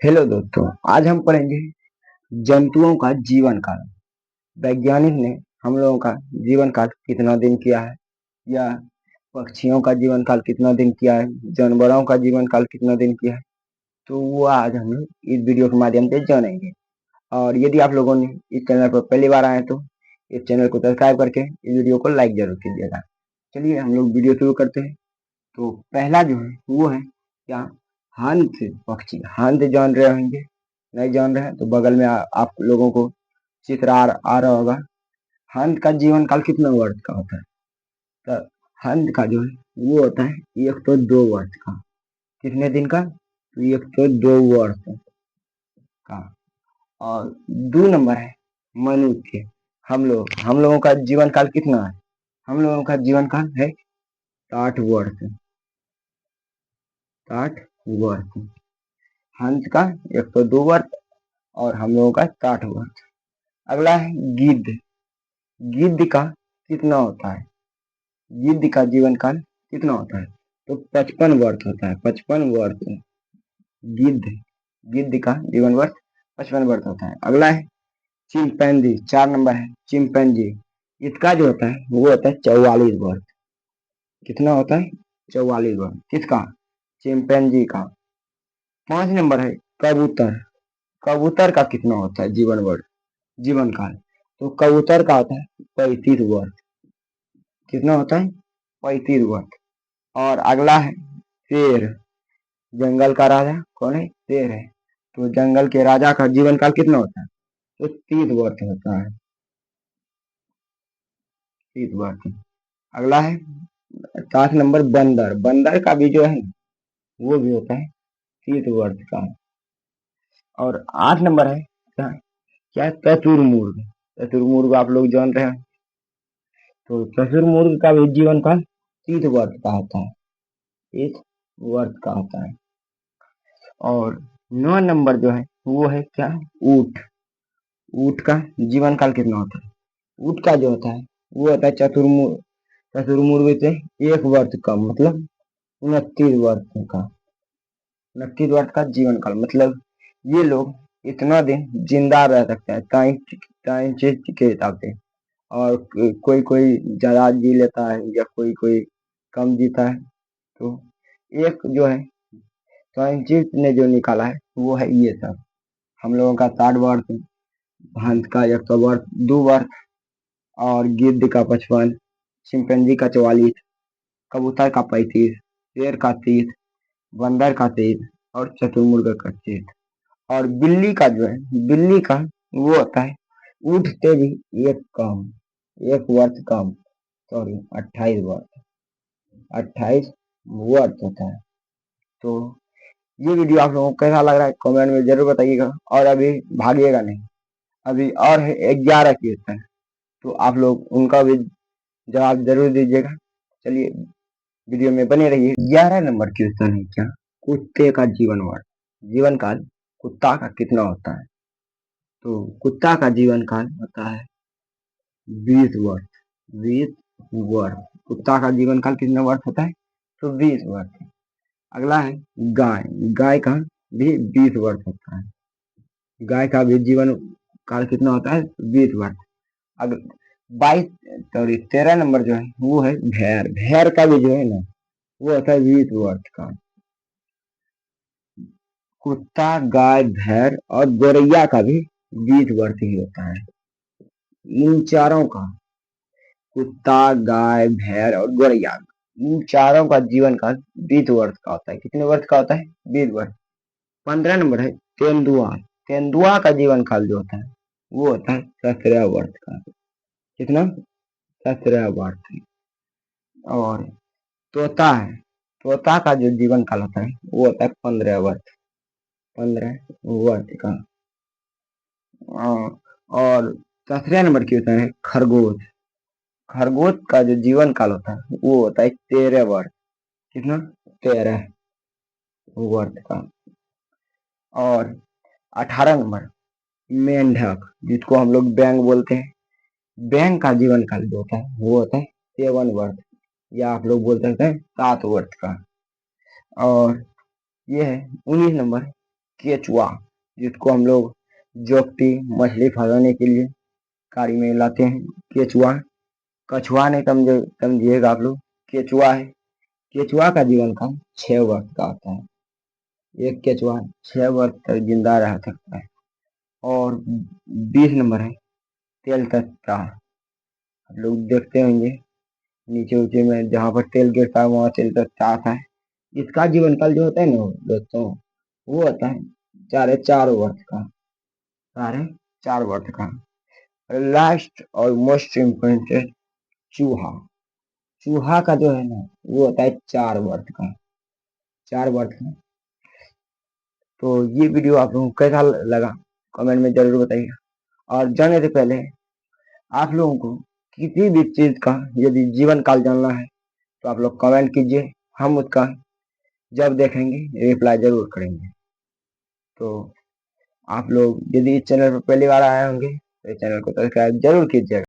Hello दोस्तों, आज हम पढ़ेंगे जंतुओं का जीवन काल। वैज्ञानिक ने हम लोगों का जीवन काल कितना दिन किया है, या पक्षियों का जीवन काल कितना दिन किया है, जानवरों का जीवन काल कितना दिन किया है, तो वो आज हम लोग इस वीडियो के माध्यम से जानेंगे। और यदि आप लोगों ने इस चैनल पर पहली बार आए तो इस चैनल को सब्सक्राइब करके इस वीडियो को लाइक जरूर कीजिएगा। चलिए हम लोग वीडियो शुरू करते हैं। तो पहला जो है वो है क्या, हंस पक्षी। हंस जान रहे होंगे, नहीं जान रहे हैं तो बगल में आप लोगों को चित्र आ रहा होगा। हंस का जीवन काल कितना वर्ष का होता है? तो हंस का जो है वो होता है 102 वर्ष का। कितने दिन का? तो 102 वर्ष का। और 2 नंबर है मनुष्य। हम लोगों का जीवन काल कितना है? हम लोगों का जीवन काल है 60 वर्ष। 60 वर्ष। हंस का 102 वर्ष और हम लोगों का 60 वर्ष। अगला है गिद्ध। गिद्ध का कितना होता है? गिद्ध का जीवन काल कितना होता है? तो 55 वर्ष होता है। 55 वर्ष। गिद्ध गिद्ध का जीवन वर्ष 55 वर्ष होता है। अगला है चिंपैंजी। 4 नंबर है चिंपैंजी। इसका जो होता है वो होता है 44 वर्ष। कितना होता है? 44 वर्ष। किसका? चिंपैंजी का। 5 नंबर है कबूतर। कबूतर का कितना होता है जीवन वर्ष, जीवन काल? तो कबूतर का होता है 35 वर्ष। कितना होता है? 35 वर्ष। और अगला है शेर। जंगल का राजा कौन है? शेर है। तो जंगल के राजा का जीवन काल कितना होता है? तो 30 वर्ष होता है। 30 वर्ष। अगला है 7 नंबर बंदर। बंदर का भी जो है वो भी होता है 30 वर्ष का। और 8 नंबर है क्या? क्या? चतुर्मुर्ग। चतुर्मुर्ग आप लोग जान रहे हैं। तो चतुर्मुर्ग का भी जीवन काल 30 वर्ष का होता है। 30 वर्ष का होता है। और 9 नंबर जो है वो है क्या? ऊंट। ऊंट का जीवन काल कितना होता है? ऊंट का जो होता है वो होता है चतुर्मुर्ग। चतुर्मुर्ग से 1 वर्ष कम, मतलब 29 वर्ष का। 29 वर्ष का जीवन काल, मतलब ये लोग इतना दिन जिंदा रह सकते हैं टाइम टाइम चेंज के हिसाब से। और कोई कोई ज्यादा जी लेता है या कोई कोई कम जीता है। तो एक जो है साइंटिस्ट ने जो निकाला है वो है ये सब। हम लोगों का 60 वर्ष, हंस का 100 वर्ष, 2 वर्ष, और गिद्ध का 55, चिंपैंजी का 44, कबूतर का 35, शेर का 30, बंदर का 30 और चतुर्मुर्ग का 30। और बिल्ली का जो है, बिल्ली का वो होता है ऊंट से भी एक कम, 1 वर्ष कम, सॉरी 28 वर्ष। 28 वर्ष होता है। तो ये वीडियो आप लोगों को कैसा लग रहा है कमेंट में जरूर बताइएगा। और अभी भागिएगा नहीं, अभी और है 11 क्वेश्चन, तो आप लोग उनका भी जवाब जरूर दीजिएगा। चलिए वीडियो में बने रहिए। 11 नंबर क्वेश्चन है क्या, कुत्ते का जीवन वर्ष, जीवन काल कुत्ता का कितना होता है? तो कुत्ता का जीवन काल होता है 20 वर्ष। 20 वर्ष। कुत्ता का जीवन काल कितना वर्ष होता है? तो 20 वर्ष। अगला है गाय। गाय का भी 20 वर्ष होता है। गाय का भी जीवन काल कितना होता है? 20 वर्ष। अगर 22, सॉरी 13 नंबर जो है वो है भेड़। भेड़ का भी जो है ना वो होता है 20 वर्ष का। कुत्ता, गाय, भेड़ और गौरैया का भी 20 वर्ष ही होता है। इन चारों का, कुत्ता, गाय, भेड़ और गौरैया, इन चारों का जीवन काल 20 वर्ष का होता है। कितने वर्ष का होता है? 20 वर्ष। 15 नंबर है तेंदुआ। तेंदुआ का जीवन काल जो होता है वो होता है 17 वर्ष का। कितना? 17 वर्ष। और तोता है, तोता का जो जीवन काल होता है वो होता है 15 वर्ष। 15 वर्ष का। और 17 नंबर की होता है खरगोश। खरगोश का जो जीवन काल होता है वो होता है 13 वर्ष। कितना? 13 वर्ष का। और 18 नंबर मेंढक, जिसको हम लोग बैंग बोलते हैं। बैंग का जीवन काल जो होता है वो होता है 7 वर्ष, या आप लोग बोल सकते हैं 7 वर्ष का। और ये है 19 नंबर केचुआ, जिसको हम लोग जोकटी मछली फंसाने के लिए कारी में लाते हैं। केचुआ, कछुआ नहीं समझिएगा आप लोग, केचुआ है। केचुआ का जीवन काल 6 वर्ष का होता है। एक केचुआ 6 वर्ष तक जिंदा रह सकता है। और 20 नंबर है तेलतत्ता। आप लोग देखते होंगे नीचे ऊंचे में जहाँ पर तेल गिरता है वहां तेलतत्ता आता है। इसका जीवन काल जो होता है ना दोस्तों, वो होता है 4.5 वर्ष का। 4.5 वर्ष का। लास्ट और मोस्ट इम्पोर्टेंट, चूहा। चूहा का जो है ना वो होता है 4 वर्ष का। 4 वर्ष का। तो ये वीडियो आप लोगों को कैसा लगा कमेंट में जरूर बताइएगा। और जाने से पहले आप लोगों को किसी भी चीज का यदि जीवन काल जानना है तो आप लोग कमेंट कीजिए, हम उसका जब देखेंगे रिप्लाई जरूर करेंगे। तो आप लोग यदि इस चैनल पर पहली बार आए होंगे तो इस चैनल को सब्सक्राइब जरूर कीजिएगा।